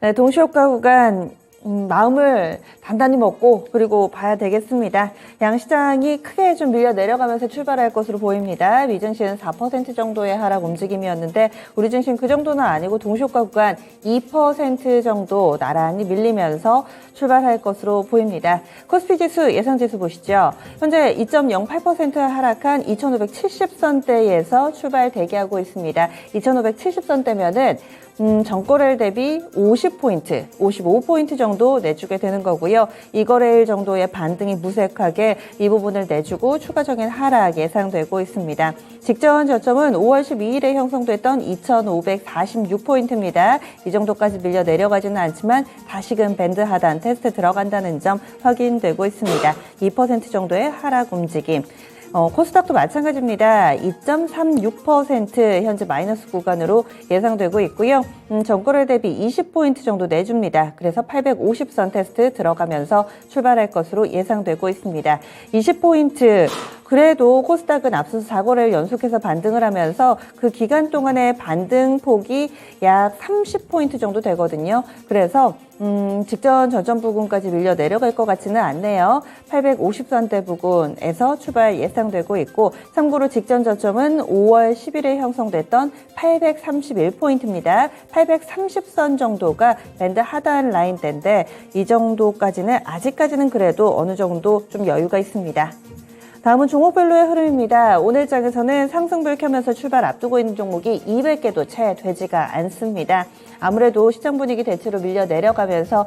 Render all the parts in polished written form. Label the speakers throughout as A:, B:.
A: 네, 동시효과 구간 마음을 단단히 먹고 그리고 봐야 되겠습니다. 양시장이 크게 좀 밀려 내려가면서 출발할 것으로 보입니다. 미증시는 4% 정도의 하락 움직임이었는데 우리 증시는 그 정도는 아니고 동시효과 구간 2% 정도 나란히 밀리면서 출발할 것으로 보입니다. 코스피 지수 예상 지수 보시죠. 현재 2.08% 하락한 2570선대에서 출발 대기하고 있습니다. 2570선대면은 전거래일 대비 50포인트, 55포인트 정도 내주게 되는 거고요. 이거래일 정도의 반등이 무색하게 이 부분을 내주고 추가적인 하락 예상되고 있습니다. 직전 저점은 5월 12일에 형성됐던 2546포인트입니다. 이 정도까지 밀려 내려가지는 않지만 다시금 밴드 하단 테스트 들어간다는 점 확인되고 있습니다. 2% 정도의 하락 움직임. 코스닥도 마찬가지입니다. 2.36% 현재 마이너스 구간으로 예상되고 있고요. 전거래 대비 20포인트 정도 내줍니다. 그래서 850선 테스트 들어가면서 출발할 것으로 예상되고 있습니다. 20포인트 그래도 코스닥은 앞서서 4거래를 연속해서 반등을 하면서 그 기간 동안의 반등 폭이 약 30포인트 정도 되거든요. 그래서 직전 저점 부근까지 밀려 내려갈 것 같지는 않네요. 850선대 부근에서 출발 예상되고 있고 참고로 직전 저점은 5월 10일에 형성됐던 831포인트입니다. 830선 정도가 밴드 하단 라인대인데 이 정도까지는 아직까지는 그래도 어느 정도 좀 여유가 있습니다. 다음은 종목별로의 흐름입니다. 오늘 장에서는 상승불 켜면서 출발 앞두고 있는 종목이 200개도 채 되지가 않습니다. 아무래도 시장 분위기 대체로 밀려 내려가면서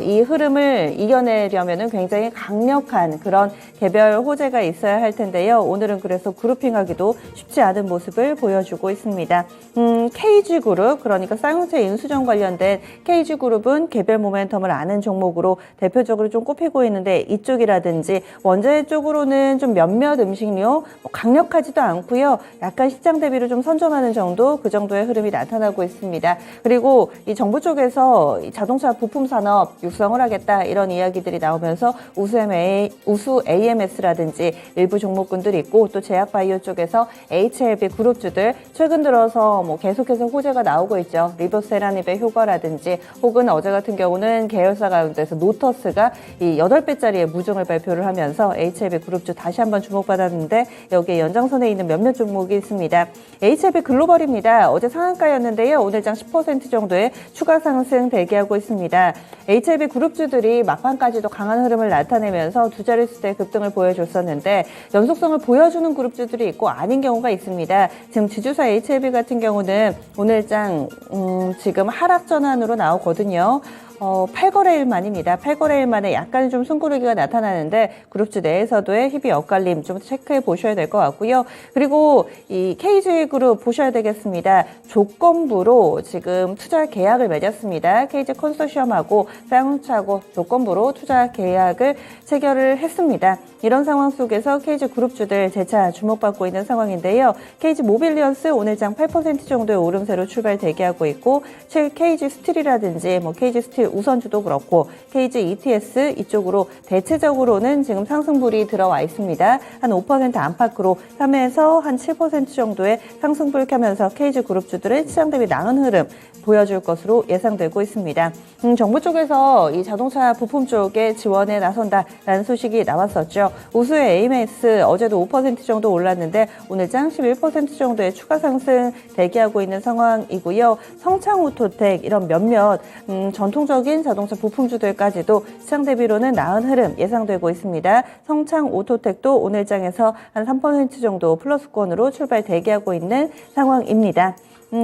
A: 이 흐름을 이겨내려면 굉장히 강력한 그런 개별 호재가 있어야 할 텐데요. 오늘은 그래서 그룹핑하기도 쉽지 않은 모습을 보여주고 있습니다. KG그룹, 그러니까 쌍용차 인수전 관련된 KG그룹은 개별 모멘텀을 아는 종목으로 대표적으로 좀 꼽히고 있는데 이쪽이라든지 원자재 쪽으로는 좀 몇몇 음식료 강력하지도 않고요. 약간 시장 대비로 좀 선점하는 정도, 그 정도의 흐름이 나타나고 있습니다. 그리고 이 정부 쪽에서 자동차 부품 산업 육성을 하겠다 이런 이야기들이 나오면서 우수 AMS라든지 일부 종목군들이 있고 또 제약바이오 쪽에서 HLB 그룹주들 최근 들어서 계속해서 호재가 나오고 있죠. 리보세라닙의 효과라든지 혹은 어제 같은 경우는 계열사 가운데서 노터스가 이 8배짜리의 무증을 발표를 하면서 HLB 그룹주 다시 한번 주목받았는데 여기에 연장선에 있는 몇몇 종목이 있습니다. HLB 글로벌입니다. 어제 상한가였는데요. 오늘 장 10% 정도의 추가 상승 대기하고 있습니다. HLB 그룹주들이 막판까지도 강한 흐름을 나타내면서 두 자릿수대 급등을 보여줬었는데 연속성을 보여주는 그룹주들이 있고 아닌 경우가 있습니다. 지금 지주사 HLB 같은 경우는 오늘 장 지금 하락 전환으로 나오거든요. 8거래일 만입니다. 8거래일 만에 약간 좀 숨고르기가 나타나는데 그룹주 내에서도의 희비 엇갈림 좀 체크해 보셔야 될 것 같고요. 그리고 이 KG그룹 보셔야 되겠습니다. 조건부로 지금 투자 계약을 맺었습니다. KG 컨소시엄하고 쌍용차하고 조건부로 투자 계약을 체결을 했습니다. 이런 상황 속에서 KG그룹주들 재차 주목받고 있는 상황인데요. KG모빌리언스 오늘 장 8% 정도의 오름세로 출발 대기하고 있고 KG스틸이라든지 KG스틸 우선주도 그렇고 KG ETS 이쪽으로 대체적으로는 지금 상승불이 들어와 있습니다. 한 5% 안팎으로 3에서 한 7% 정도의 상승불 켜면서 KG그룹주들은 시장 대비 나은 흐름 보여줄 것으로 예상되고 있습니다. 정부 쪽에서 이 자동차 부품 쪽에 지원에 나선다라는 소식이 나왔었죠. 우수의 AMS 어제도 5% 정도 올랐는데 오늘 장 11% 정도의 추가 상승 대기하고 있는 상황이고요. 성창오토텍 이런 몇몇 전통적인 자동차 부품주들까지도 시장 대비로는 나은 흐름 예상되고 있습니다. 성창오토텍도 오늘 장에서 한 3% 정도 플러스권으로 출발 대기하고 있는 상황입니다.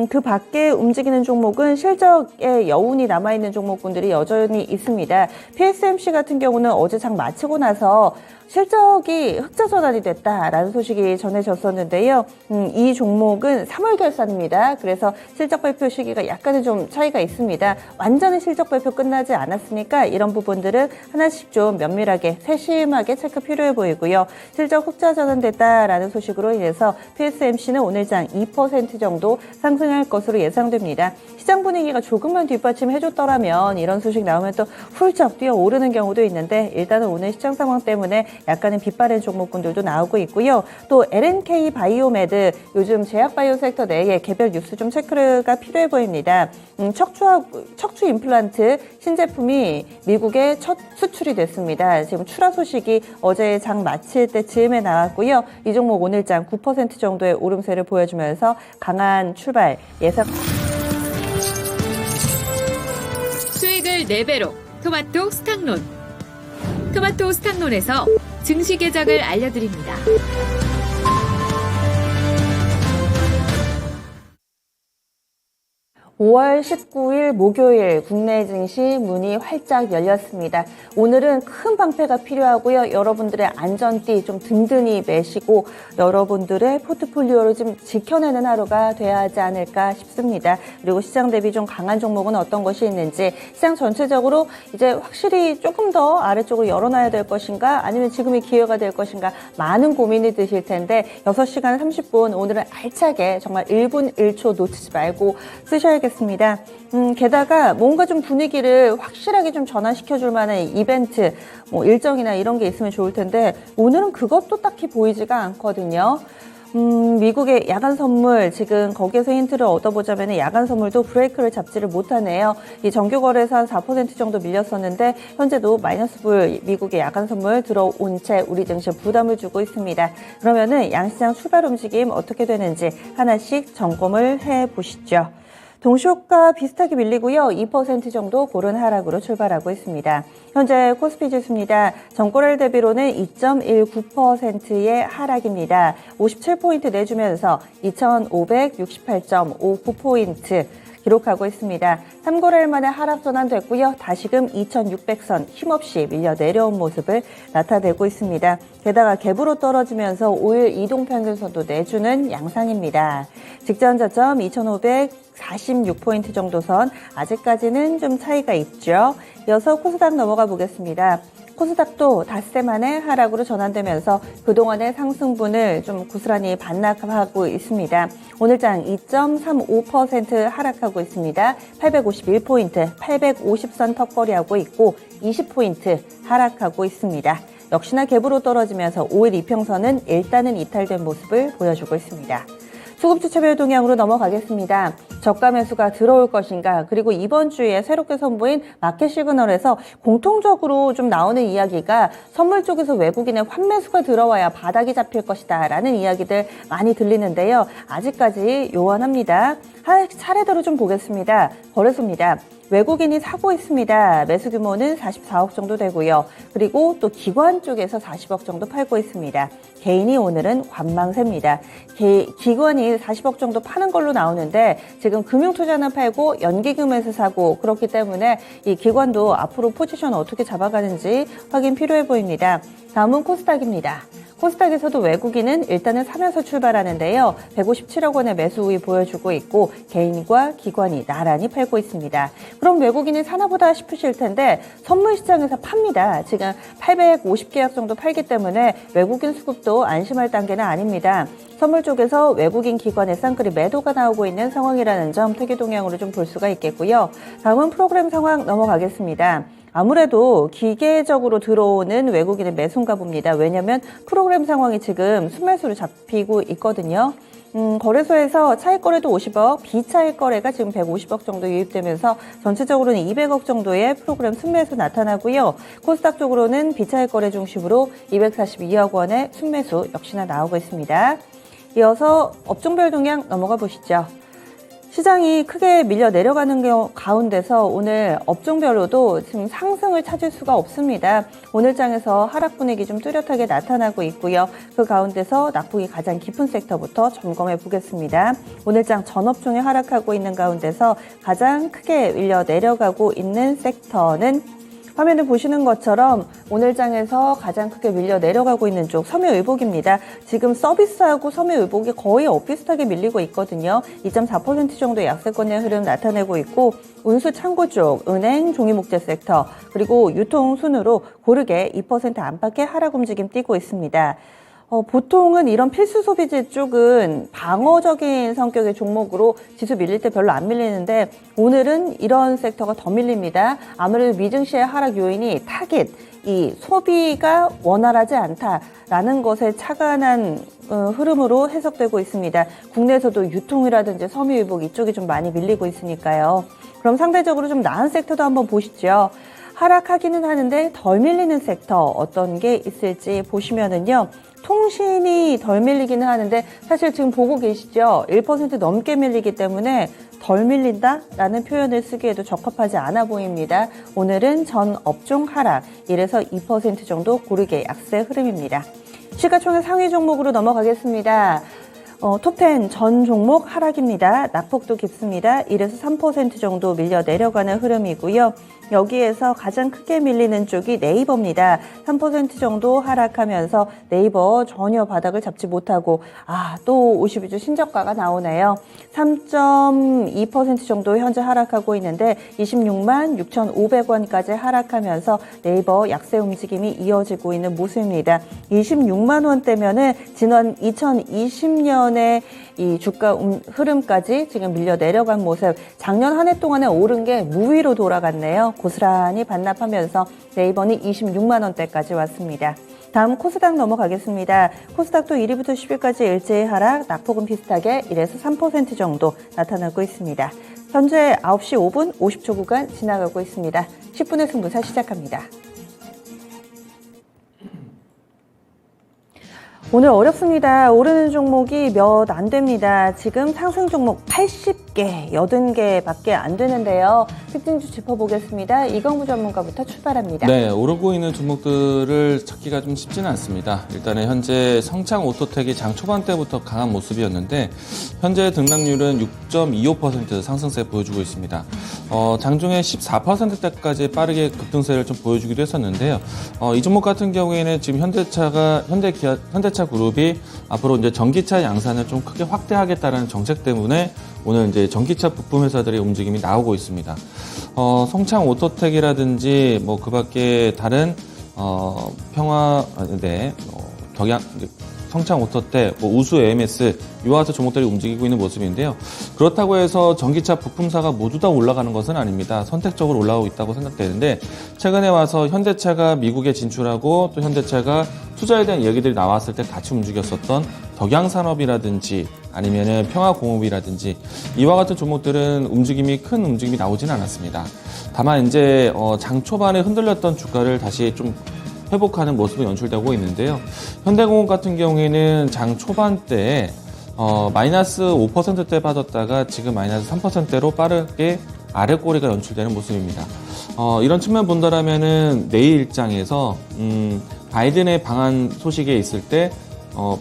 A: 그 밖에 움직이는 종목은 실적에 여운이 남아있는 종목군들이 여전히 있습니다. PSMC 같은 경우는 어제 장 마치고 나서 실적이 흑자 전환이 됐다라는 소식이 전해졌었는데요. 이 종목은 3월 결산입니다. 그래서 실적 발표 시기가 약간은 좀 차이가 있습니다. 완전히 실적 발표 끝나지 않았으니까 이런 부분들은 하나씩 좀 면밀하게 세심하게 체크 필요해 보이고요. 실적 흑자 전환됐다라는 소식으로 인해서 PSMC는 오늘 장 2% 정도 상승할 것으로 예상됩니다. 시장 분위기가 조금만 뒷받침해줬더라면 이런 소식 나오면 또 훌쩍 뛰어오르는 경우도 있는데 일단은 오늘 시장 상황 때문에 약간은 빗바랜 종목군들도 나오고 있고요. 또 LNK 바이오메드 요즘 제약바이오 섹터 내에 개별 뉴스 좀 체크가 필요해 보입니다. 척추 임플란트 신제품이 미국에 첫 수출이 됐습니다. 지금 출하 소식이 어제 장 마칠 때쯤에 나왔고요. 이 종목 오늘장 9% 정도의 오름세를 보여주면서 강한 출발 예상.
B: 수익을 4배로 토마토 스탁론. 토마토 스탁론에서 증시 계작을 알려드립니다.
A: 5월 19일 목요일 국내 증시 문이 활짝 열렸습니다. 오늘은 큰 방패가 필요하고요. 여러분들의 안전띠 좀 든든히 매시고 여러분들의 포트폴리오를 좀 지켜내는 하루가 돼야 하지 않을까 싶습니다. 그리고 시장 대비 좀 강한 종목은 어떤 것이 있는지, 시장 전체적으로 이제 확실히 조금 더 아래쪽으로 열어놔야 될 것인가, 아니면 지금이 기회가 될 것인가, 많은 고민이 드실 텐데 6시간 30분 오늘은 알차게 정말 1분 1초 놓치지 말고 쓰셔야겠습니다. 게다가 뭔가 좀 분위기를 확실하게 좀 전환시켜줄 만한 이벤트, 일정이나 이런 게 있으면 좋을 텐데 오늘은 그것도 딱히 보이지가 않거든요. 미국의 야간 선물, 지금 거기에서 힌트를 얻어보자면 야간 선물도 브레이크를 잡지를 못하네요. 이 정규 거래에서 한 4% 정도 밀렸었는데 현재도 마이너스 불 미국의 야간 선물 들어온 채 우리 증시에 부담을 주고 있습니다. 그러면은 양시장 출발 움직임 어떻게 되는지 하나씩 점검을 해보시죠. 동시효과 비슷하게 밀리고요. 2% 정도 고른 하락으로 출발하고 있습니다. 현재 코스피 지수입니다. 전고래 대비로는 2.19%의 하락입니다. 57포인트 내주면서 2,568.59포인트 기록하고 있습니다. 3거래일 만에 하락 전환됐고요. 다시금 2,600선 힘없이 밀려 내려온 모습을 나타내고 있습니다. 게다가 갭으로 떨어지면서 5일 이동평균선도 내주는 양상입니다. 직전 저점 2,546포인트 정도 선, 아직까지는 좀 차이가 있죠. 이어서 코스닥 넘어가 보겠습니다. 코스닥도 닷새 만에 하락으로 전환되면서 그동안의 상승분을 좀 고스란히 반납하고 있습니다. 오늘장 2.35% 하락하고 있습니다. 851포인트, 850선 턱걸이하고 있고 20포인트 하락하고 있습니다. 역시나 갭으로 떨어지면서 5일 이평선은 일단은 이탈된 모습을 보여주고 있습니다. 수급주차별 동향으로 넘어가겠습니다. 저가 매수가 들어올 것인가, 그리고 이번 주에 새롭게 선보인 마켓 시그널에서 공통적으로 좀 나오는 이야기가 선물 쪽에서 외국인의 환매수가 들어와야 바닥이 잡힐 것이다 라는 이야기들 많이 들리는데요. 아직까지 요원합니다. 차례대로 좀 보겠습니다. 거래소입니다. 외국인이 사고 있습니다. 매수 규모는 44억 정도 되고요. 그리고 또 기관 쪽에서 40억 정도 팔고 있습니다. 개인이 오늘은 관망세입니다. 기관이 40억 정도 파는 걸로 나오는데 지금 금융투자는 팔고 연기금에서 사고, 그렇기 때문에 이 기관도 앞으로 포지션 어떻게 잡아가는지 확인 필요해 보입니다. 다음은 코스닥입니다. 코스닥에서도 외국인은 일단은 사면서 출발하는데요. 157억 원의 매수 우위 보여주고 있고 개인과 기관이 나란히 팔고 있습니다. 그럼 외국인이 사나보다 싶으실 텐데 선물 시장에서 팝니다. 지금 850계약 정도 팔기 때문에 외국인 수급도 안심할 단계는 아닙니다. 선물 쪽에서 외국인 기관의 쌍끌이 매도가 나오고 있는 상황이라는 점 특이 동향으로 좀 볼 수가 있겠고요. 다음은 프로그램 상황 넘어가겠습니다. 아무래도 기계적으로 들어오는 외국인의 매수인가 봅니다. 왜냐하면 프로그램 상황이 지금 순매수로 잡히고 있거든요. 거래소에서 차익 거래도 50억, 비차익 거래가 지금 150억 정도 유입되면서 전체적으로는 200억 정도의 프로그램 순매수 나타나고요. 코스닥 쪽으로는 비차익 거래 중심으로 242억 원의 순매수 역시나 나오고 있습니다. 이어서 업종별 동향 넘어가 보시죠. 시장이 크게 밀려 내려가는 가운데서 오늘 업종별로도 지금 상승을 찾을 수가 없습니다. 오늘 장에서 하락 분위기 좀 뚜렷하게 나타나고 있고요. 그 가운데서 낙폭이 가장 깊은 섹터부터 점검해 보겠습니다. 오늘 장 전업종이 하락하고 있는 가운데서 가장 크게 밀려 내려가고 있는 섹터는 화면을 보시는 것처럼 오늘 장에서 가장 크게 밀려 내려가고 있는 쪽 섬유의복입니다. 지금 서비스하고 섬유의복이 거의 엇비슷하게 밀리고 있거든요. 2.4% 정도의 약세권의 흐름 나타내고 있고 운수 창고 쪽, 은행, 종이목재 섹터, 그리고 유통 순으로 고르게 2% 안팎의 하락 움직임 띄고 있습니다. 보통은 이런 필수 소비재 쪽은 방어적인 성격의 종목으로 지수 밀릴 때 별로 안 밀리는데 오늘은 이런 섹터가 더 밀립니다. 아무래도 미증시의 하락 요인이 타깃, 이 소비가 원활하지 않다라는 것에 착안한 흐름으로 해석되고 있습니다. 국내에서도 유통이라든지 섬유유복 이쪽이 좀 많이 밀리고 있으니까요. 그럼 상대적으로 좀 나은 섹터도 한번 보시죠. 하락하기는 하는데 덜 밀리는 섹터 어떤 게 있을지 보시면은요. 통신이 덜 밀리기는 하는데 사실 지금 보고 계시죠? 1% 넘게 밀리기 때문에 덜 밀린다라는 표현을 쓰기에도 적합하지 않아 보입니다. 오늘은 전 업종 하락 1에서 2% 정도 고르게 약세 흐름입니다. 시가총액 상위 종목으로 넘어가겠습니다. 톱10 전 종목 하락입니다. 낙폭도 깊습니다. 1에서 3% 정도 밀려 내려가는 흐름이고요. 여기에서 가장 크게 밀리는 쪽이 네이버입니다. 3% 정도 하락하면서 네이버 전혀 바닥을 잡지 못하고 또 52주 신저가가 나오네요. 3.2% 정도 현재 하락하고 있는데 26만 6,500원까지 하락하면서 네이버 약세 움직임이 이어지고 있는 모습입니다. 26만 원대면은 지난 2020년에 이 주가 흐름까지 지금 밀려 내려간 모습. 작년 한 해 동안에 오른 게 무위로 돌아갔네요. 고스란히 반납하면서 네이버는 26만 원대까지 왔습니다. 다음 코스닥 넘어가겠습니다. 코스닥도 1위부터 10위까지 일제히 하락, 낙폭은 비슷하게 1에서 3% 정도 나타나고 있습니다. 현재 9시 5분 50초 구간 지나가고 있습니다. 10분의 승부사 시작합니다. 오늘 어렵습니다. 오르는 종목이 몇 안 됩니다. 지금 상승 종목 80개, 80개 밖에 안 되는데요. 특징주 짚어보겠습니다. 이광무 전문가부터 출발합니다.
C: 네, 오르고 있는 종목들을 찾기가 좀 쉽지는 않습니다. 일단은 현재 성창 오토텍이 장 초반 때부터 강한 모습이었는데 현재 등락률은 6.25% 상승세 보여주고 있습니다. 장중에 14%대까지 빠르게 급등세를 좀 보여주기도 했었는데요. 이 종목 같은 경우에는 지금 현대차 그룹이 앞으로 이제 전기차 양산을 좀 크게 확대하겠다는 정책 때문에 오늘 이제 전기차 부품 회사들의 움직임이 나오고 있습니다. 성창 오토텍이라든지 뭐 그밖에 다른 성창 오토텍, 우수 AMS 이와 같은 종목들이 움직이고 있는 모습인데요. 그렇다고 해서 전기차 부품사가 모두 다 올라가는 것은 아닙니다. 선택적으로 올라가고 있다고 생각되는데 최근에 와서 현대차가 미국에 진출하고 또 현대차가 투자에 대한 이야기들이 나왔을 때 같이 움직였었던 덕양산업이라든지 아니면은 평화공업이라든지 이와 같은 종목들은 큰 움직임이 나오지는 않았습니다. 다만 이제 장 초반에 흔들렸던 주가를 다시 좀 회복하는 모습이 연출되고 있는데요. 현대공업 같은 경우에는 장 초반 때 마이너스 5%대 빠졌다가 지금 마이너스 3%대로 빠르게 아래 꼬리가 연출되는 모습입니다. 이런 측면 본다라면은 내일 일장에서 바이든의 방한 소식에 있을 때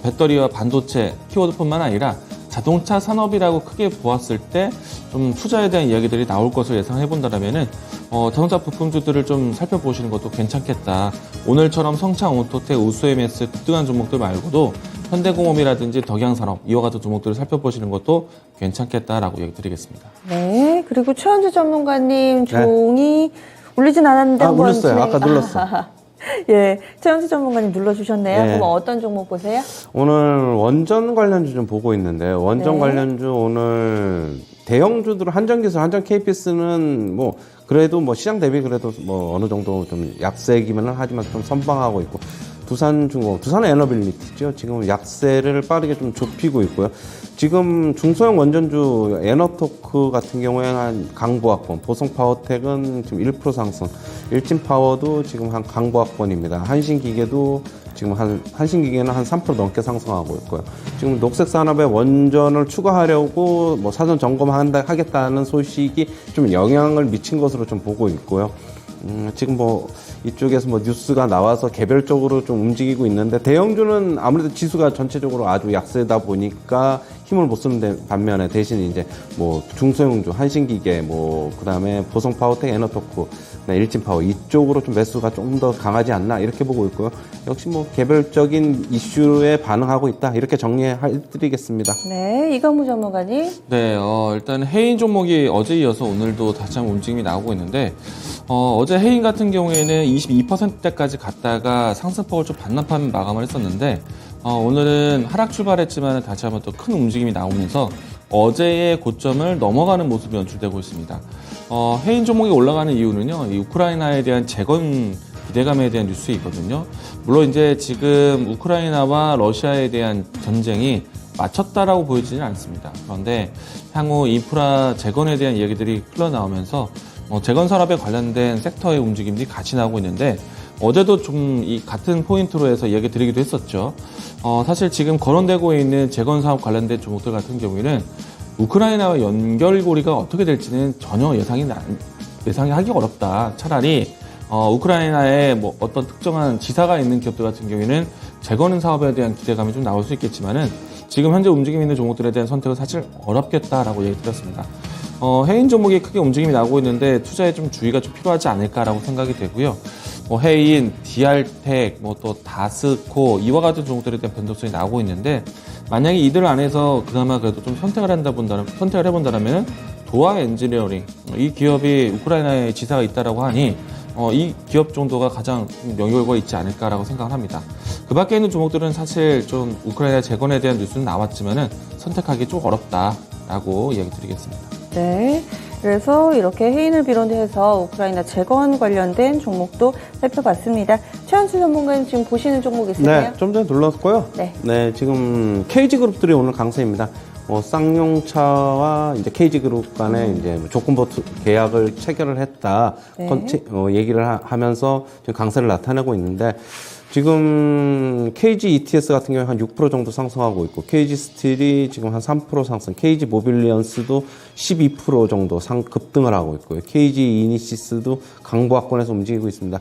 C: 배터리와 반도체 키워드뿐만 아니라 자동차 산업이라고 크게 보았을 때 좀 투자에 대한 이야기들이 나올 것을 예상해 본다라면은 자동차 부품주들을 좀 살펴보시는 것도 괜찮겠다. 오늘처럼 성창 오토텍, 우수 MS 급등한 종목들 말고도 현대공업이라든지 덕양산업 이와 같은 종목들을 살펴보시는 것도 괜찮겠다라고 얘기 드리겠습니다.
A: 네, 그리고 최현주 전문가님 종이 울리진 않았는데 한번
D: 울렸어요. 아까 눌렀어.
A: 예, 최현주 전문가님 눌러주셨네요.
D: 네.
A: 그럼 어떤 종목 보세요?
D: 오늘 원전 관련주 좀 보고 있는데 원전
A: 네.
D: 관련주 오늘 대형주들 한전기술, 한전 KPS는 뭐 그래도 뭐 시장 대비 그래도 뭐 어느 정도 좀 약세기면은 하지만 좀 선방하고 있고 두산중공업, 두산에너빌리티죠. 지금 약세를 빠르게 좀 좁히고 있고요. 지금 중소형 원전주 에너토크 같은 경우에는 한 강보학번, 보성파워텍은 지금 1% 상승, 일진파워도 지금 한 강보학번입니다. 한신기계도 지금 한신기계는 한 3% 넘게 상승하고 있고요. 지금 녹색산업의 원전을 추가하려고 뭐 사전 점검하겠다는 소식이 좀 영향을 미친 것으로 좀 보고 있고요. 지금 뭐 이쪽에서 뭐 뉴스가 나와서 개별적으로 좀 움직이고 있는데 대형주는 아무래도 지수가 전체적으로 아주 약세다 보니까 힘을 못 쓰는 반면에 대신 이제 뭐 중소형주, 한신기계, 뭐 그다음에 보성파워텍, 에너토크, 일진파워 이쪽으로 좀 매수가 좀 더 강하지 않나 이렇게 보고 있고요. 역시 뭐 개별적인 이슈에 반응하고 있다 이렇게 정리해드리겠습니다.
A: 네, 이광무 전문가님.
C: 네, 일단 해인 종목이 어제 이어서 오늘도 다시 한번 움직임이 나오고 있는데 어제 해인 같은 경우에는 22%대까지 갔다가 상승폭을 좀 반납하면 마감을 했었는데 오늘은 하락 출발했지만 다시 한번 또 큰 움직임이 나오면서 어제의 고점을 넘어가는 모습이 연출되고 있습니다. 해인 종목이 올라가는 이유는요, 이 우크라이나에 대한 재건 기대감에 대한 뉴스이거든요. 물론 이제 지금 우크라이나와 러시아에 대한 전쟁이 마쳤다라고 보이지는 않습니다. 그런데 향후 인프라 재건에 대한 이야기들이 흘러나오면서 재건 산업에 관련된 섹터의 움직임들이 같이 나오고 있는데 어제도 좀 이 같은 포인트로 해서 이야기 드리기도 했었죠. 사실 지금 거론되고 있는 재건 사업 관련된 종목들 같은 경우에는 우크라이나와 연결고리가 어떻게 될지는 전혀 예상이 하기 어렵다. 차라리 우크라이나에 뭐 어떤 특정한 지사가 있는 기업들 같은 경우에는 재건 사업에 대한 기대감이 좀 나올 수 있겠지만은 지금 현재 움직임이 있는 종목들에 대한 선택은 사실 어렵겠다라고 얘기 드렸습니다. 해인 종목이 크게 움직임이 나오고 있는데 투자에 좀 주의가 좀 필요하지 않을까라고 생각이 되고요. 해인, DR텍, 또 다스코 이와 같은 종목들에 대한 변동성이 나오고 있는데 만약에 이들 안에서 그나마 그래도 좀 선택을 해본다면 도아 엔지니어링 이 기업이 우크라이나에 지사가 있다라고 하니 이 기업 정도가 가장 연결고가 있지 않을까라고 생각을 합니다. 그 밖에 있는 종목들은 사실 좀 우크라이나 재건에 대한 뉴스는 나왔지만은 선택하기 좀 어렵다라고 이야기 드리겠습니다.
A: 네. 그래서 이렇게 해인을 비롯해서 우크라이나 재건 관련된 종목도 살펴봤습니다. 최현수 전문가님 지금 보시는 종목 있으세요?
D: 네, 좀 전에 눌렀고요.
A: 네.
D: 지금 KG그룹들이 오늘 강세입니다. 쌍용차와 이제 KG그룹 간에 이제 조건부 계약을 체결을 했다.
A: 네.
D: 얘기를 하면서 지금 강세를 나타내고 있는데 지금 KG ETS 같은 경우에 한 6% 정도 상승하고 있고 KG 스틸이 지금 한 3% 상승, KG 모빌리언스도 12% 정도 급등을 하고 있고요. KG 이니시스도 강보합권에서 움직이고 있습니다.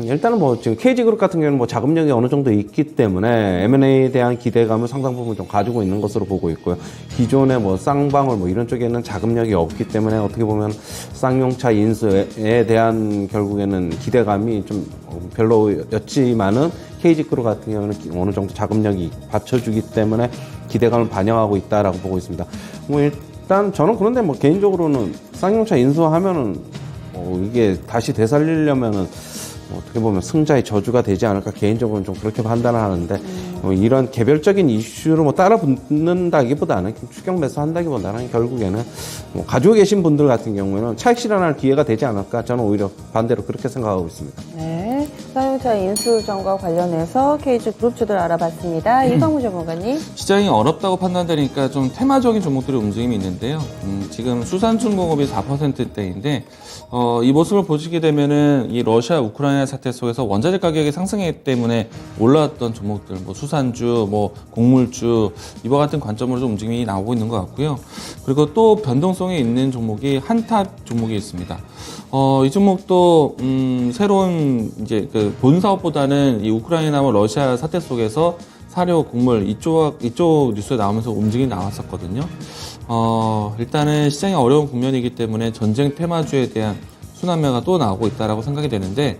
D: 일단은 지금 KG그룹 같은 경우는 자금력이 어느 정도 있기 때문에 M&A에 대한 기대감을 상당 부분 좀 가지고 있는 것으로 보고 있고요. 기존의 쌍방울 이런 쪽에는 자금력이 없기 때문에 어떻게 보면 쌍용차 인수에 대한 결국에는 기대감이 좀 별로였지만은 KG그룹 같은 경우는 어느 정도 자금력이 받쳐주기 때문에 기대감을 반영하고 있다라고 보고 있습니다. 일단 저는 그런데 개인적으로는 쌍용차 인수하면은 이게 다시 되살리려면은 어떻게 보면 승자의 저주가 되지 않을까 개인적으로는 좀 그렇게 판단을 하는데 이런 개별적인 이슈로 따라 붙는다기보다는 추격 매수한다기보다는 결국에는 가지고 계신 분들 같은 경우에는 차익 실현할 기회가 되지 않을까 저는 오히려 반대로 그렇게 생각하고 있습니다.
A: 네, 쌍용차 인수전과 관련해서 KG그룹주들 알아봤습니다. 이광우 전문가님.
C: 시장이 어렵다고 판단되니까 좀 테마적인 종목들의 움직임이 있는데요. 지금 수산중공업이 4%대인데 이 모습을 보시게 되면은 이 러시아 우크라이나 사태 속에서 원자재 가격이 상승했기 때문에 올라왔던 종목들, 수산주, 곡물주 이와 같은 관점으로 좀 움직임이 나오고 있는 것 같고요. 그리고 또 변동성이 있는 종목이 한탑 종목이 있습니다. 이 종목도 새로운 이제 본 사업보다는 이 우크라이나와 러시아 사태 속에서 사료, 곡물 이쪽 뉴스에 나오면서 움직임이 나왔었거든요. 일단은 시장이 어려운 국면이기 때문에 전쟁 테마주에 대한 순환매가 또 나오고 있다라고 생각이 되는데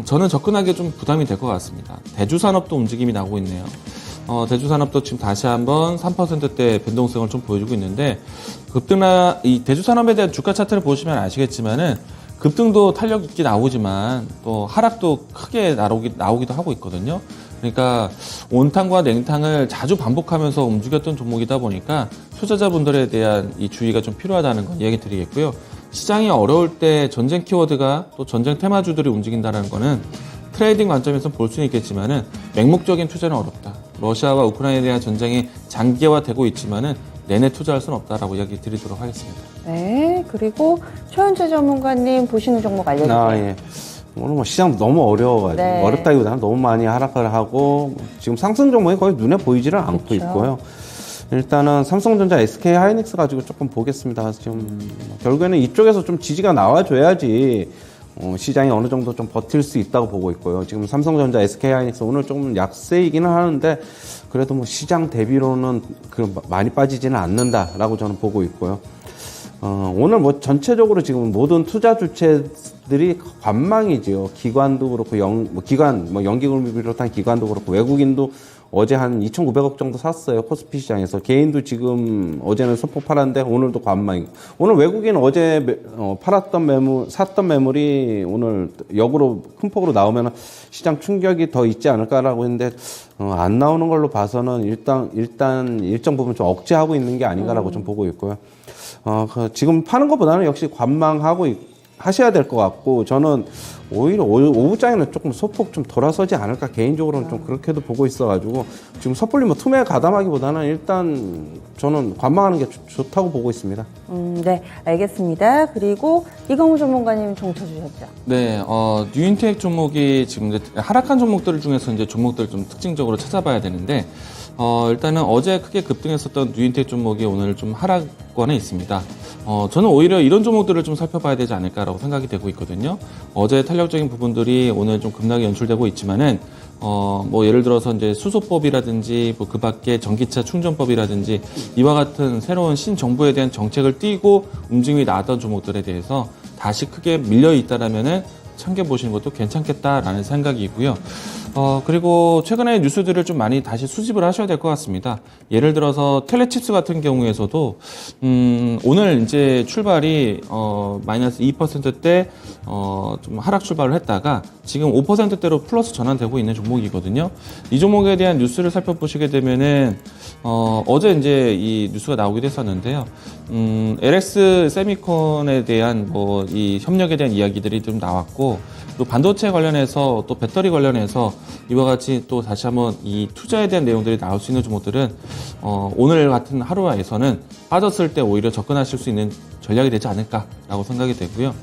C: 저는 접근하기에 좀 부담이 될 것 같습니다. 대주산업도 움직임이 나오고 있네요. 대주산업도 지금 다시 한번 3%대 변동성을 좀 보여주고 있는데 이 대주산업에 대한 주가 차트를 보시면 아시겠지만은 급등도 탄력 있게 나오지만 또 하락도 크게 나오기도 하고 있거든요. 그러니까 온탕과 냉탕을 자주 반복하면서 움직였던 종목이다 보니까 투자자분들에 대한 이 주의가 좀 필요하다는 건 이야기 드리겠고요. 시장이 어려울 때 전쟁 키워드가 또 전쟁 테마주들이 움직인다는 거는 트레이딩 관점에서 볼 수는 있겠지만은 맹목적인 투자는 어렵다. 러시아와 우크라이나에 대한 전쟁이 장기화되고 있지만은 내내 투자할 수는 없다라고 이야기 드리도록 하겠습니다.
A: 네, 그리고 최현주 전문가님 보시는 종목 알려주세요.
D: 예. 오늘 시장 너무 어려워가지고
A: 네.
D: 어렵다기보다는 너무 많이 하락을 하고 지금 상승 종목이 거의 눈에 보이지를 않고
A: 그렇죠.
D: 있고요. 일단은 삼성전자, SK 하이닉스 가지고 조금 보겠습니다. 지금 결국에는 이쪽에서 좀 지지가 나와줘야지 시장이 어느 정도 좀 버틸 수 있다고 보고 있고요. 지금 삼성전자, SK 하이닉스 오늘 조금 약세이기는 하는데 그래도 시장 대비로는 많이 빠지지는 않는다라고 저는 보고 있고요. 오늘 전체적으로 지금 모든 투자 주체들이 관망이지요. 기관도 그렇고 연기금을 비롯한 기관도 그렇고 외국인도 어제 한 2,900억 정도 샀어요. 코스피 시장에서. 개인도 지금 어제는 소폭 팔았는데 오늘도 관망이고. 오늘 외국인 어제 샀던 매물이 오늘 역으로 큰 폭으로 나오면 시장 충격이 더 있지 않을까라고 했는데 안 나오는 걸로 봐서는 일단 일정 부분 좀 억제하고 있는 게 아닌가라고 좀 보고 있고요. 지금 파는 것보다는 역시 관망하고 하셔야 될 것 같고, 저는 오히려 오후장에는 조금 소폭 좀 돌아서지 않을까, 개인적으로는 좀 그렇게도 보고 있어가지고, 지금 섣불리 뭐 투매 가담하기보다는 일단 저는 관망하는 게 좋다고 보고 있습니다.
A: 네, 알겠습니다. 그리고 이광우 전문가님 종쳐 주셨죠?
C: 네, 뉴인텍 종목이 지금 이제 하락한 종목들 중에서 이제 종목들을 좀 특징적으로 찾아봐야 되는데, 일단은 어제 크게 급등했었던 뉴인텍 종목이 오늘 좀 하락권에 있습니다. 저는 오히려 이런 종목들을 좀 살펴봐야 되지 않을까라고 생각이 되고 있거든요. 어제 탄력적인 부분들이 오늘 좀 급락이 연출되고 있지만은, 뭐 예를 들어서 이제 수소법이라든지 뭐 그 밖에 전기차 충전법이라든지 이와 같은 새로운 신정부에 대한 정책을 띄고 움직임이 나왔던 종목들에 대해서 다시 크게 밀려 있다라면은 챙겨보시는 것도 괜찮겠다라는 생각이고요. 그리고 최근에 뉴스들을 좀 많이 다시 수집을 하셔야 될 것 같습니다. 예를 들어서 텔레칩스 같은 경우에서도, 오늘 이제 출발이, 마이너스 2%대, 좀 하락 출발을 했다가 지금 5%대로 플러스 전환되고 있는 종목이거든요. 이 종목에 대한 뉴스를 살펴보시게 되면은, 어제 이제 이 뉴스가 나오기도 했었는데요. LX 세미콘에 대한 뭐 이 협력에 대한 이야기들이 좀 나왔고, 또 반도체 관련해서 또 배터리 관련해서 이와 같이 또 다시 한번 이 투자에 대한 내용들이 나올 수 있는 종목들은 오늘 같은 하루에서는 빠졌을 때 오히려 접근하실 수 있는 전략이 되지 않을까라고 생각이 되고요.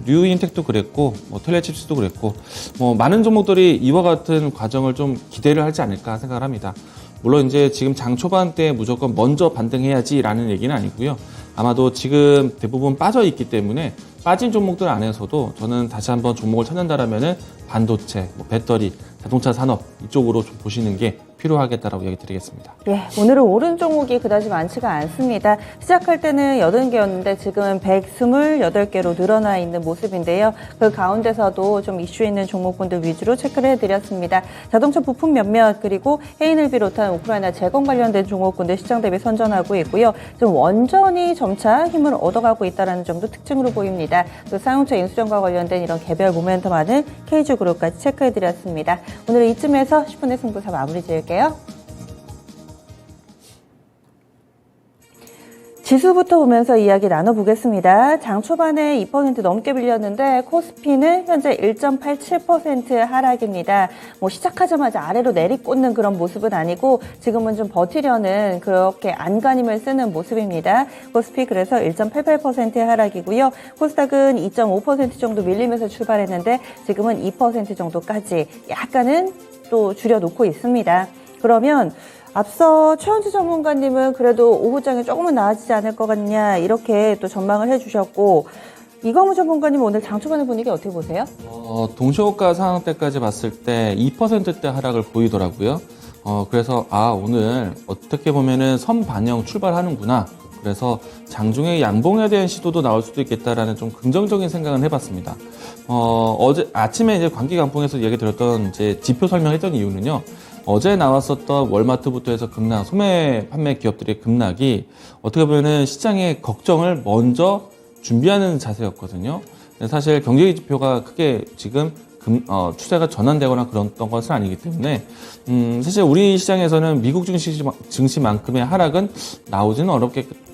C: 뉴인텍도 그랬고, 뭐 텔레칩스도 그랬고, 뭐 많은 종목들이 이와 같은 과정을 좀 기대를 하지 않을까 생각을 합니다. 물론 이제 지금 장 초반 때 무조건 먼저 반등해야지라는 얘기는 아니고요. 아마도 지금 대부분 빠져 있기 때문에 빠진 종목들 안에서도 저는 다시 한번 종목을 찾는다라면은 반도체, 뭐 배터리, 자동차 산업 이쪽으로 좀 보시는 게 필요하겠다라고 얘기 드리겠습니다.
A: 예, 오늘은 오른 종목이 그다지 많지가 않습니다. 시작할 때는 80개였는데 지금은 128개로 늘어나 있는 모습인데요. 그 가운데서도 좀 이슈 있는 종목군들 위주로 체크를 해드렸습니다. 자동차 부품 몇몇 그리고 해인을 비롯한 우크라이나 재건 관련된 종목군들 시장 대비 선전하고 있고요. 지금 원전이 점차 힘을 얻어가고 있다는 점도 특징으로 보입니다. 또 사용차 인수전과 관련된 이런 개별 모멘텀 많은 KG그룹까지 체크해드렸습니다. 오늘은 이쯤에서 10분의 승부사 마무리 지을게요. 지수부터 보면서 이야기 나눠보겠습니다. 장 초반에 2% 넘게 빌렸는데 코스피는 현재 1.87% 하락입니다. 뭐 시작하자마자 아래로 내리꽂는 그런 모습은 아니고 지금은 좀 버티려는 그렇게 안간힘을 쓰는 모습입니다. 코스피 그래서 1.88% 하락이고요. 코스닥은 2.5% 정도 밀리면서 출발했는데 지금은 2% 정도까지 약간은 또 줄여놓고 있습니다. 그러면 앞서 최원주 전문가님은 그래도 오후장에 조금은 나아지지 않을 것 같냐 이렇게 또 전망을 해주셨고 이광우 전문가님은 오늘 장 초반의 분위기 어떻게 보세요?
C: 동시호가 상황 때까지 봤을 때 2%대 하락을 보이더라고요. 그래서 오늘 어떻게 보면은 선반영 출발하는구나. 그래서 장중에 양봉에 대한 시도도 나올 수도 있겠다라는 좀 긍정적인 생각은 해봤습니다. 어제 아침에 이제 관계 강풍에서 얘기 드렸던 이제 지표 설명했던 이유는요. 어제 나왔었던 월마트부터 해서 급락, 소매 판매 기업들의 급락이 어떻게 보면은 시장의 걱정을 먼저 준비하는 자세였거든요. 사실 경제 지표가 크게 지금 추세가 전환되거나 그런 것은 아니기 때문에 사실 우리 시장에서는 미국 증시만큼의 하락은 나오지는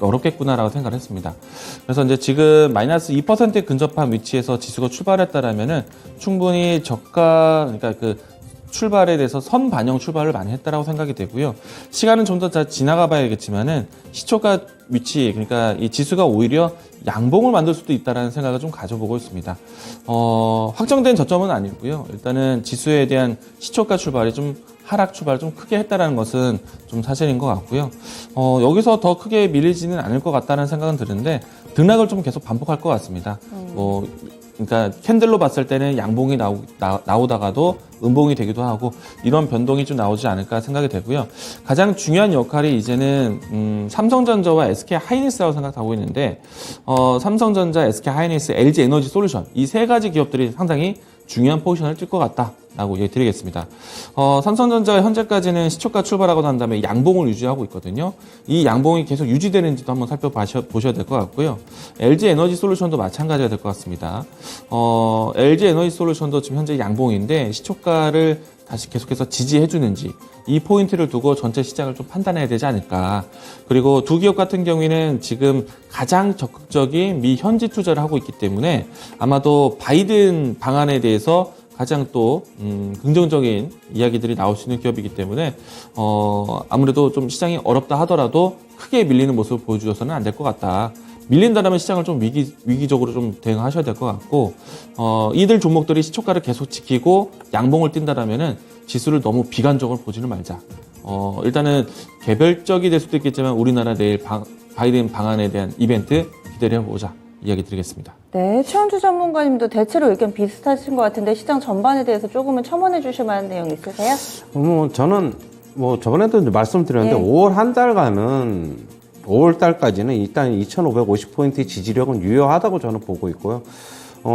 C: 어렵겠구나라고 생각을 했습니다. 그래서 이제 지금 마이너스 2%에 근접한 위치에서 지수가 출발했다라면은 충분히 그러니까 그 출발에 대해서 선반영 출발을 많이 했다라고 생각이 되고요. 시간은 좀 더 지나가 봐야겠지만은 시초가 위치, 그러니까 이 지수가 오히려 양봉을 만들 수도 있다라는 생각을 좀 가져보고 있습니다. 확정된 저점은 아니고요. 일단은 지수에 대한 시초가 출발이 좀 하락 출발을 좀 크게 했다라는 것은 좀 사실인 것 같고요. 여기서 더 크게 밀리지는 않을 것 같다는 생각은 드는데 등락을 좀 계속 반복할 것 같습니다. 그러니까 캔들로 봤을 때는 양봉이 나오다가도 음봉이 되기도 하고 이런 변동이 좀 나오지 않을까 생각이 되고요. 가장 중요한 역할이 이제는 삼성전자와 SK하이닉스라고 생각하고 있는데 삼성전자, SK하이닉스, LG에너지솔루션 이 세 가지 기업들이 상당히 중요한 포지션을 찔 것 같다라고 얘기 드리겠습니다. 삼성전자가 현재까지는 시초가 출발하고 난 다음에 양봉을 유지하고 있거든요. 이 양봉이 계속 유지되는지도 한번 살펴보셔야 될 것 같고요. LG에너지솔루션도 마찬가지가 될 것 같습니다. LG에너지솔루션도 지금 현재 양봉인데 시초가를 다시 계속해서 지지해주는지 이 포인트를 두고 전체 시장을 좀 판단해야 되지 않을까. 그리고 두 기업 같은 경우에는 지금 가장 적극적인 미 현지 투자를 하고 있기 때문에 아마도 바이든 방안에 대해서 가장 또 긍정적인 이야기들이 나올 수 있는 기업이기 때문에 아무래도 좀 시장이 어렵다 하더라도 크게 밀리는 모습을 보여주셔서는 안 될 것 같다. 밀린다면 시장을 좀 위기적으로 좀 대응하셔야 될 것 같고 이들 종목들이 시초가를 계속 지키고 양봉을 띈다라면은 지수를 너무 비관적으로 보지는 말자. 일단은 개별적이 될 수도 있겠지만 우리나라 내일 바이든 방안에 대한 이벤트 기대를 해보자. 이야기 드리겠습니다.
A: 네, 최원주 전문가님도 대체로 의견 비슷하신 것 같은데 시장 전반에 대해서 조금은 첨언해 주실 만한 내용 있으세요?
D: 저는 저번에도 이제 말씀드렸는데
A: 네.
D: 5월 한 달간은 5월 달까지는 일단 2,550포인트의 지지력은 유효하다고 저는 보고 있고요.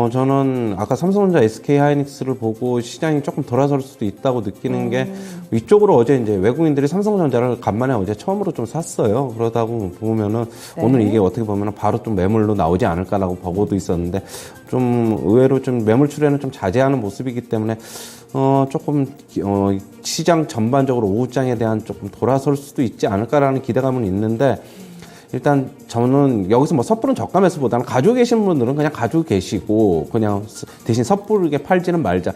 D: 저는 아까 삼성전자, SK 하이닉스를 보고 시장이 조금 돌아설 수도 있다고 느끼는 게 이쪽으로 어제 이제 외국인들이 삼성전자를 간만에 어제 처음으로 좀 샀어요. 그러다 보면은
A: 네.
D: 오늘 이게 어떻게 보면은 바로 좀 매물로 나오지 않을까라고 보고도 있었는데 좀 의외로 좀 매물 출현을 좀 자제하는 모습이기 때문에 조금 시장 전반적으로 오후장에 대한 조금 돌아설 수도 있지 않을까라는 기대감은 있는데 일단 저는 여기서 뭐 섣부른 저가 매수보다는 가지고 계신 분들은 그냥 가지고 계시고 그냥 대신 섣부르게 팔지는 말자.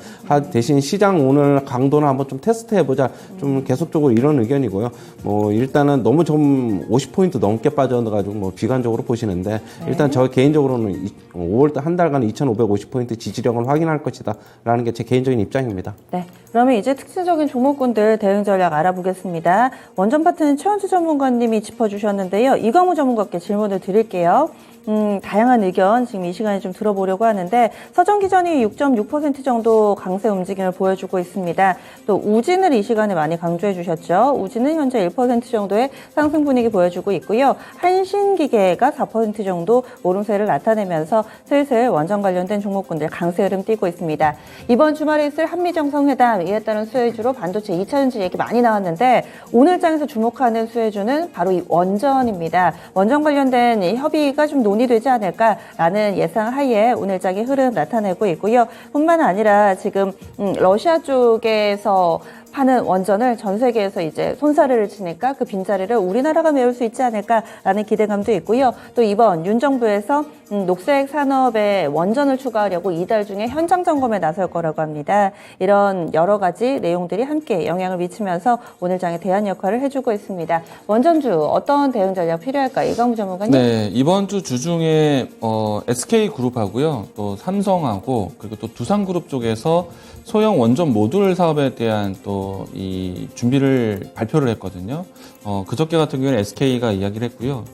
D: 대신 시장 오늘 강도는 한번 좀 테스트 해보자. 좀 계속적으로 이런 의견이고요. 뭐 일단은 너무 좀 50포인트 넘게 빠져가지고 뭐 비관적으로 보시는데 일단 저 개인적으로는 5월 한 달간 2,550포인트 지지력을 확인할 것이다. 라는 게 제 개인적인 입장입니다.
A: 네, 그러면 이제 특징적인 종목군들 대응 전략 알아보겠습니다. 원전 파트는 최원주 전문가님이 짚어주셨는데요. 이광우 전문가께 질문을 드릴게요. 다양한 의견 지금 이 시간에 좀 들어보려고 하는데 서전기전이 6.6% 정도 강세 움직임을 보여주고 있습니다. 또 우진을 이 시간에 많이 강조해 주셨죠. 우진은 현재 1% 정도의 상승 분위기 보여주고 있고요. 한신기계가 4% 정도 오름세를 나타내면서 슬슬 원전 관련된 종목군들 강세 흐름 띄고 있습니다. 이번 주말에 있을 한미정상회담 이에 따른 수혜주로 반도체 2차전지 얘기 많이 나왔는데 오늘 장에서 주목하는 수혜주는 바로 이 원전입니다. 원전 관련된 이 협의가 좀 논의되지 않을까라는 예상 하에 오늘 장의 흐름 나타내고 있고요. 뿐만 아니라 지금 러시아 쪽에서 파는 원전을 전 세계에서 이제 손사래를 치니까 그 빈자리를 우리나라가 메울 수 있지 않을까라는 기대감도 있고요. 또 이번 윤 정부에서 녹색 산업에 원전을 추가하려고 이달 중에 현장 점검에 나설 거라고 합니다. 이런 여러 가지 내용들이 함께 영향을 미치면서 오늘 장에 대안 역할을 해주고 있습니다. 원전주 어떤 대응 전략 필요할까요? 이광우 전문가님?
C: 네, 이번 주 주중에 SK그룹하고요, 또 삼성하고 그리고 또 두산그룹 쪽에서 소형 원전 모듈 사업에 대한 또 이 준비를 발표를 했거든요. 그저께 같은 경우에는 SK가 이야기를 했고요.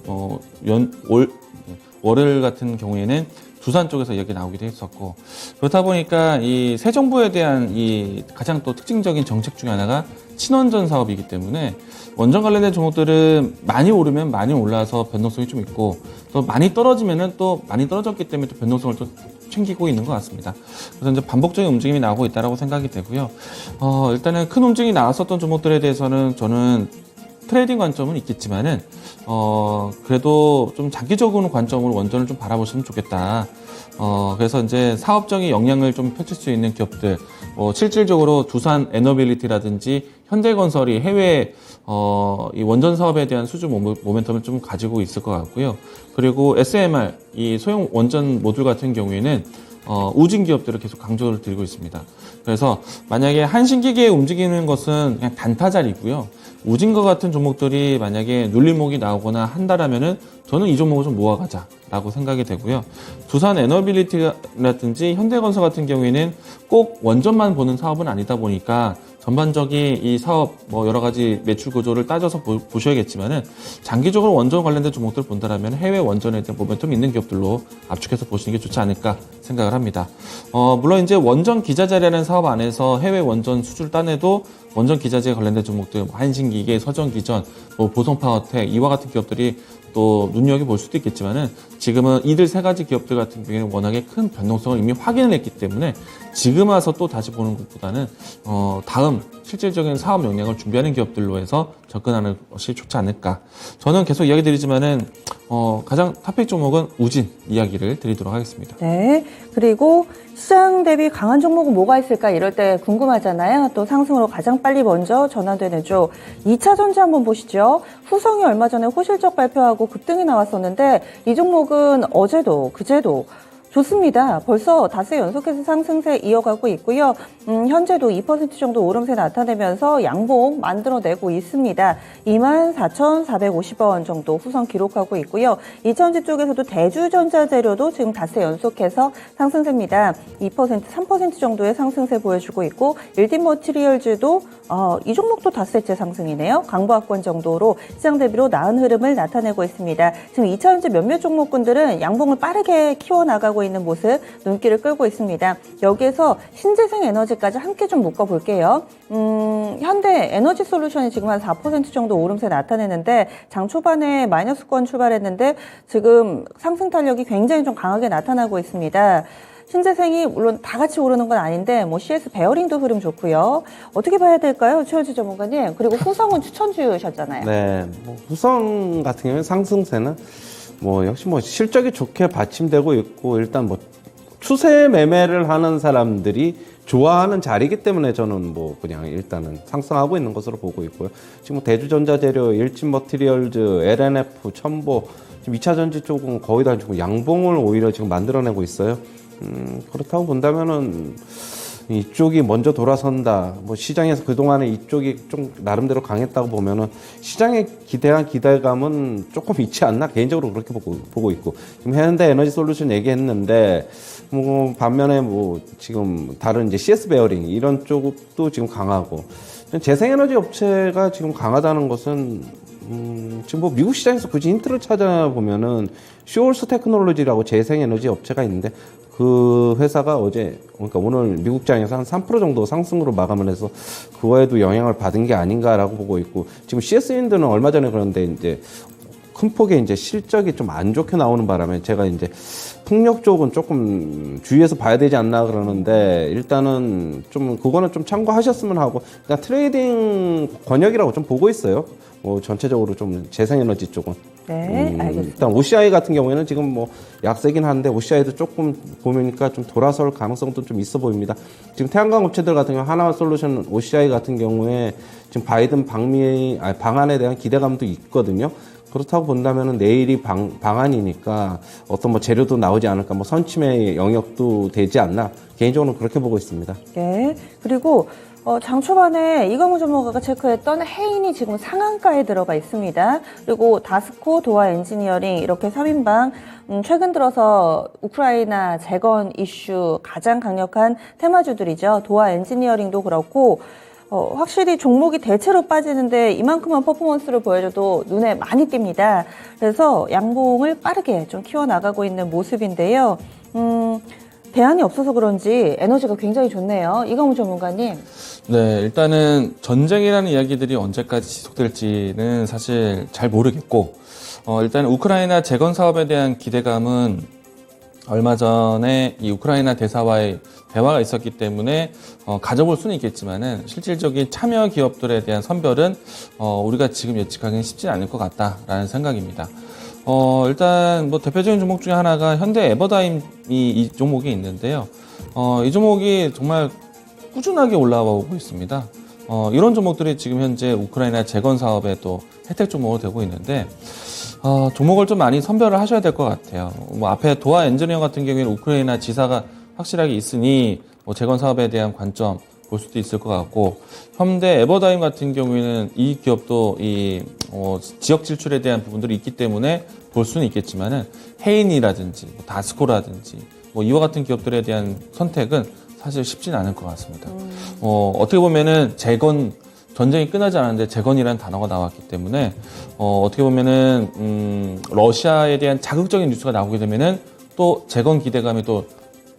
C: 월요일 같은 경우에는 두산 쪽에서 이야기 나오기도 했었고 그렇다 보니까 이 새 정부에 대한 이 가장 또 특징적인 정책 중에 하나가 친원전 사업이기 때문에 원전 관련된 종목들은 많이 오르면 많이 올라서 변동성이 좀 있고 또 많이 떨어지면은 또 많이 떨어졌기 때문에 또 변동성을 또 챙기고 있는 것 같습니다. 그래서 이제 반복적인 움직임이 나오고 있다라고 생각이 되고요. 일단은 큰 움직임이 나왔었던 종목들에 대해서는 저는 트레이딩 관점은 있겠지만은 그래도 좀 장기적으로 관점으로 원전을 좀 바라보시면 좋겠다. 그래서 이제 사업적인 영향을 좀 펼칠 수 있는 기업들, 실질적으로 두산 에너빌리티라든지 현대건설이 해외 이 원전 사업에 대한 수주 모멘텀을 좀 가지고 있을 것 같고요. 그리고 SMR, 이 소형 원전 모듈 같은 경우에는 우진 기업들을 계속 강조를 드리고 있습니다. 그래서 만약에 한신기계에 움직이는 것은 그냥 단타자리고요. 우진과 같은 종목들이 만약에 눌림목이 나오거나 한다라면은 저는 이 종목을 좀 모아가자라고 생각이 되고요. 두산 에너빌리티라든지 현대건설 같은 경우에는 꼭 원전만 보는 사업은 아니다 보니까 전반적인 이 사업 여러 가지 매출 구조를 따져서 보셔야겠지만은 장기적으로 원전 관련된 종목들을 본다라면 해외 원전에 대한 모멘텀이 있는 기업들로 압축해서 보시는 게 좋지 않을까 생각을 합니다. 물론 이제 원전 기자재라는 사업 안에서 해외 원전 수주를 따내도 원전 기자재 관련된 종목들, 한신기계, 서전기전, 보성파워텍 이와 같은 기업들이 또 눈여겨볼 수도 있겠지만은 지금은 이들 세 가지 기업들 같은 경우에는 워낙에 큰 변동성을 이미 확인을 했기 때문에 지금 와서 또 다시 보는 것보다는 다음 실질적인 사업 역량을 준비하는 기업들로 해서 접근하는 것이 좋지 않을까. 저는 계속 이야기 드리지만은 가장 탑픽 종목은 우진 이야기를 드리도록 하겠습니다.
A: 네. 그리고 시장 대비 강한 종목은 뭐가 있을까 이럴 때 궁금하잖아요. 또 상승으로 가장 빨리 먼저 전환되는 쪽 2차 전지 한번 보시죠. 후성이 얼마 전에 호실적 발표하고 급등이 나왔었는데 이 종목은 어제도 그제도 좋습니다. 벌써 닷새 연속해서 상승세 이어가고 있고요. 현재도 2% 정도 오름세 나타내면서 양봉 만들어내고 있습니다. 24,450원 정도 후성 기록하고 있고요. 이천지 쪽에서도 대주전자재료도 지금 닷새 연속해서 상승세입니다. 2%, 3% 정도의 상승세 보여주고 있고 일딘머티리얼즈도 이 종목도 닷새째 상승이네요. 강보학권 정도로 시장 대비로 나은 흐름을 나타내고 있습니다. 지금 2차전지 몇몇 종목군들은 양봉을 빠르게 키워나가고 있는 모습 눈길을 끌고 있습니다. 여기에서 신재생 에너지까지 함께 좀 묶어볼게요. 현대 에너지 솔루션이 지금 한 4% 정도 오름세 나타내는데 장 초반에 마이너스권 출발했는데 지금 상승 탄력이 굉장히 좀 강하게 나타나고 있습니다. 신재생이 물론 다 같이 오르는 건 아닌데 뭐 CS 베어링도 흐름 좋고요. 어떻게 봐야 될까요? 최현주 전문가님. 그리고 후성은 추천주셨잖아요.
D: 네, 뭐 후성 같은 경우는 상승세는 뭐 역시 뭐 실적이 좋게 받침되고 있고 일단 뭐 추세 매매를 하는 사람들이 좋아하는 자리이기 때문에 저는 뭐 그냥 일단은 상승하고 있는 것으로 보고 있고요. 지금 뭐 대주전자재료, 일진머티리얼즈, LNF, 첨보 지금 2차 전지 쪽은 거의 다 지금 양봉을 오히려 지금 만들어내고 있어요. 그렇다고 본다면은 이쪽이 먼저 돌아선다. 뭐 시장에서 그동안에 이쪽이 좀 나름대로 강했다고 보면은 시장에 기대한 기대감은 조금 있지 않나 개인적으로 그렇게 보고 있고 지금 현대 에너지 솔루션 얘기했는데 뭐 반면에 뭐 지금 다른 이제 CS 베어링 이런 쪽도 지금 강하고 재생에너지 업체가 지금 강하다는 것은 지금 뭐 미국 시장에서 굳이 힌트를 찾아보면은 슈올스 테크놀로지라고 재생에너지 업체가 있는데 그 회사가 어제 그러니까 오늘 미국장에서 한 3% 정도 상승으로 마감을 해서 그거에도 영향을 받은 게 아닌가라고 보고 있고 지금 CS인들은 얼마 전에 그런데 이제 큰 폭의 이제 실적이 좀 안 좋게 나오는 바람에 제가 이제 풍력 쪽은 조금 주의해서 봐야 되지 않나 그러는데 일단은 좀 그거는 좀 참고하셨으면 하고 그냥 트레이딩 권역이라고 좀 보고 있어요. 뭐 전체적으로 좀 재생에너지 쪽은.
A: 네, 알겠습니다.
D: 일단 OCI 같은 경우에는 지금 뭐 약세긴 한데 OCI도 조금 보니까 좀 돌아설 가능성도 좀 있어 보입니다. 지금 태양광 업체들 같은 경우 하나솔루션 OCI 같은 경우에 지금 바이든 방안에 대한 기대감도 있거든요. 그렇다고 본다면은 내일이 방안이니까 어떤 뭐 재료도 나오지 않을까, 뭐 선침의 영역도 되지 않나 개인적으로 그렇게 보고 있습니다.
A: 네. 그리고 장 초반에 이광우 전문가가 체크했던 해인이 지금 상한가에 들어가 있습니다. 그리고 다스코, 도화 엔지니어링 이렇게 3인방 최근 들어서 우크라이나 재건 이슈 가장 강력한 테마주들이죠. 도화 엔지니어링도 그렇고 확실히 종목이 대체로 빠지는데 이만큼만 퍼포먼스를 보여줘도 눈에 많이 띕니다. 그래서 양봉을 빠르게 좀 키워나가고 있는 모습인데요. 대안이 없어서 그런지 에너지가 굉장히 좋네요. 이광우 전문가님.
C: 네, 일단은 전쟁이라는 이야기들이 언제까지 지속될지는 사실 잘 모르겠고, 일단 우크라이나 재건 사업에 대한 기대감은 얼마 전에 이 우크라이나 대사와의 대화가 있었기 때문에 가져볼 수는 있겠지만은 실질적인 참여 기업들에 대한 선별은 우리가 지금 예측하기는 쉽지 않을 것 같다라는 생각입니다. 일단 뭐 대표적인 종목 중에 하나가 현대 에버다임이 이 종목이 있는데요. 이 종목이 정말 꾸준하게 올라와 오고 있습니다. 이런 종목들이 지금 현재 우크라이나 재건 사업에 또 혜택 종목으로 되고 있는데 종목을 좀 많이 선별을 하셔야 될 것 같아요. 뭐 앞에 도화 엔지니어 같은 경우에는 우크라이나 지사가 확실하게 있으니 뭐 재건 사업에 대한 관점 볼 수도 있을 것 같고, 현대 에버다임 같은 경우에는 이 기업도 이 지역 진출에 대한 부분들이 있기 때문에 볼 수는 있겠지만은 해인이라든지 뭐 다스코라든지 뭐 이와 같은 기업들에 대한 선택은 사실 쉽지는 않을 것 같습니다. 어떻게 보면은 전쟁이 끝나지 않았는데 재건이라는 단어가 나왔기 때문에 어떻게 보면은 러시아에 대한 자극적인 뉴스가 나오게 되면은 또 재건 기대감이 또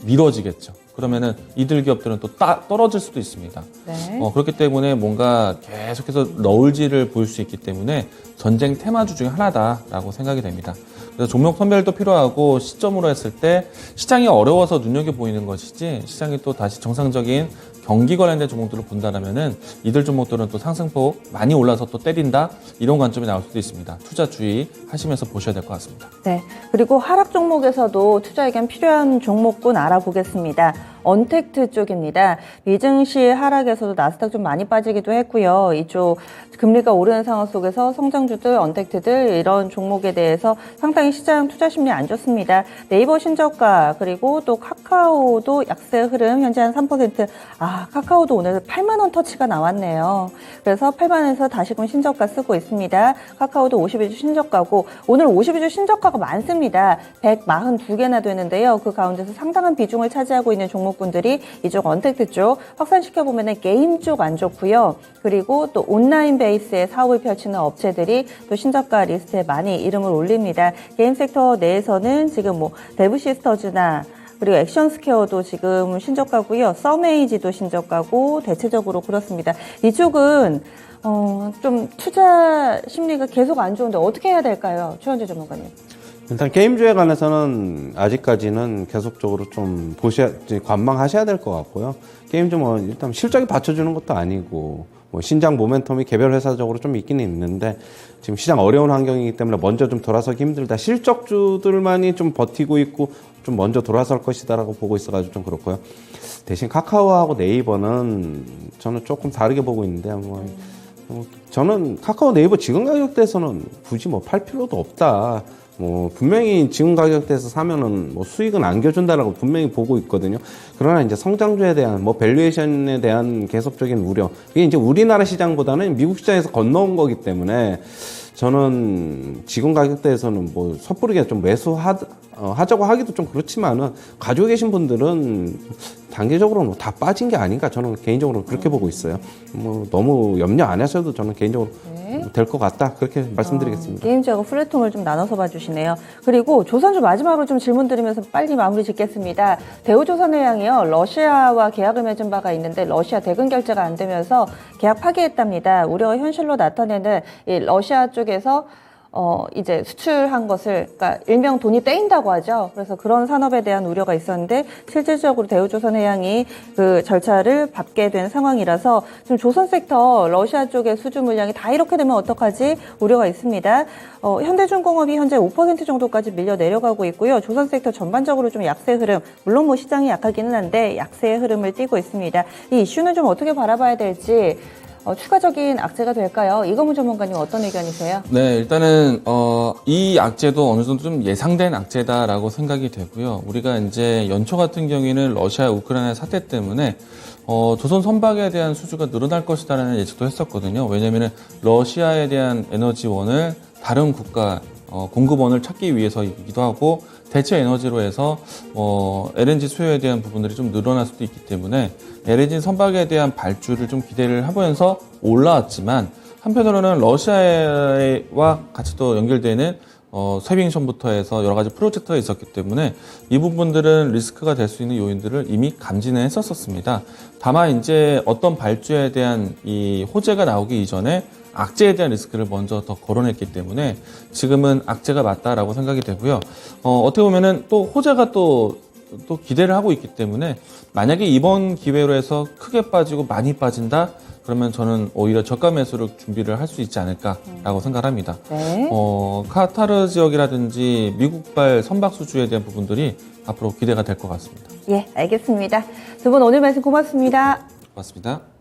C: 미뤄지겠죠. 그러면은 이들 기업들은 또 떨어질 수도 있습니다.
A: 네.
C: 그렇기 때문에 뭔가 계속해서 너울지를 보일 수 있기 때문에 전쟁 테마주 중에 하나다라고 생각이 됩니다. 그래서 종목 선별도 필요하고 시점으로 했을 때 시장이 어려워서 눈여겨 보이는 것이지 시장이 또 다시 정상적인 경기 관련된 종목들을 본다면은 이들 종목들은 또 상승폭 많이 올라서 또 때린다 이런 관점이 나올 수도 있습니다. 투자 주의하시면서 보셔야 될 것 같습니다.
A: 네. 그리고 하락 종목에서도 투자 의견 필요한 종목군 알아보겠습니다. 언택트 쪽입니다. 미증시 하락에서도 나스닥 좀 많이 빠지기도 했고요. 이쪽 금리가 오르는 상황 속에서 성장주들, 언택트들 이런 종목에 대해서 상당히 시장 투자 심리 안 좋습니다. 네이버 신저가 그리고 또 카카오도 약세 흐름 현재 한 3%. 카카오도 오늘 8만 원 터치가 나왔네요. 그래서 8만 원에서 다시금 신저가 쓰고 있습니다. 카카오도 52주 신저가고 오늘 52주 신저가가 많습니다. 142개나 되는데요. 그 가운데서 상당한 비중을 차지하고 있는 종목군들이 이쪽 언택트 쪽 확산시켜보면 게임 쪽 안 좋고요. 그리고 또 온라인 베이스의 사업을 펼치는 업체들이 또 신저가 리스트에 많이 이름을 올립니다. 게임 섹터 내에서는 지금 뭐 데브시스터즈나 그리고 액션스퀘어도 지금 신저가고요. 썸에이지도 신저가고 대체적으로 그렇습니다. 이쪽은 좀 투자 심리가 계속 안 좋은데 어떻게 해야 될까요? 최원재 전문가님.
D: 일단 게임주에 관해서는 아직까지는 계속적으로 좀 관망하셔야 될 것 같고요. 게임주 뭐 일단 실적이 받쳐주는 것도 아니고 뭐 신장 모멘텀이 개별 회사적으로 좀 있기는 있는데 지금 시장 어려운 환경이기 때문에 먼저 좀 돌아서기 힘들다. 실적주들만이 좀 버티고 있고 좀 먼저 돌아설 것이다라고 보고 있어가지고 좀 그렇고요. 대신 카카오하고 네이버는 저는 조금 다르게 보고 있는데 저는 카카오 네이버 지금 가격대에서는 굳이 뭐 팔 필요도 없다. 뭐 분명히 지금 가격대에서 사면은 뭐 수익은 안겨준다라고 분명히 보고 있거든요. 그러나 이제 성장주에 대한 뭐 밸류에이션에 대한 계속적인 우려, 이게 이제 우리나라 시장보다는 미국 시장에서 건너온 거기 때문에 저는 지금 가격대에서는 뭐 섣부르게 좀 하자고 하기도 좀 그렇지만은 가지고 계신 분들은 단기적으로는 뭐 다 빠진 게 아닌가 저는 개인적으로 그렇게 보고 있어요. 뭐 너무 염려 안 하셔도 저는 개인적으로 될 것 같다 그렇게 말씀드리겠습니다.
A: 게임주하고 플랫폼을 좀 나눠서 봐주시네요. 그리고 조선주 마지막으로 좀 질문 드리면서 빨리 마무리 짓겠습니다. 대우조선해양이요. 러시아와 계약을 맺은 바가 있는데 러시아 대금 결제가 안 되면서 계약 파기했답니다. 우려가 현실로 나타내는 이 러시아 쪽에서 이제 수출한 것을, 그러니까 일명 돈이 떼인다고 하죠. 그래서 그런 산업에 대한 우려가 있었는데, 실질적으로 대우조선해양이 그 절차를 밟게 된 상황이라서, 지금 조선 섹터, 러시아 쪽의 수주 물량이 다 이렇게 되면 어떡하지? 우려가 있습니다. 현대중공업이 현재 5% 정도까지 밀려 내려가고 있고요. 조선 섹터 전반적으로 좀 약세 흐름, 물론 뭐 시장이 약하기는 한데, 약세의 흐름을 띠고 있습니다. 이 이슈는 좀 어떻게 바라봐야 될지, 추가적인 악재가 될까요? 이거문 전문가님 어떤 의견이세요?
C: 네, 일단은 이 악재도 어느 정도 좀 예상된 악재다라고 생각이 되고요. 우리가 이제 연초 같은 경우에는 러시아 우크라이나 사태 때문에 조선 선박에 대한 수주가 늘어날 것이다라는 예측도 했었거든요. 왜냐하면 러시아에 대한 에너지원을 다른 국가 공급원을 찾기 위해서이기도 하고 대체 에너지로 해서 LNG 수요에 대한 부분들이 좀 늘어날 수도 있기 때문에 LNG 선박에 대한 발주를 좀 기대를 하면서 올라왔지만 한편으로는 러시아와 같이 또 연결되는 쇠빙션부터 해서 여러 가지 프로젝트가 있었기 때문에 이 부분들은 리스크가 될 수 있는 요인들을 이미 감지는 했었습니다. 다만 이제 어떤 발주에 대한 이 호재가 나오기 이전에 악재에 대한 리스크를 먼저 더 거론했기 때문에 지금은 악재가 맞다라고 생각이 되고요. 어떻게 보면은 또 호재가 또 기대를 하고 있기 때문에 만약에 이번 기회로 해서 크게 빠지고 많이 빠진다? 그러면 저는 오히려 저가 매수를 준비를 할 수 있지 않을까라고 생각합니다.
A: 네.
C: 카타르 지역이라든지 미국발 선박 수주에 대한 부분들이 앞으로 기대가 될 것 같습니다.
A: 예, 알겠습니다. 두 분 오늘 말씀 고맙습니다.
C: 고맙습니다.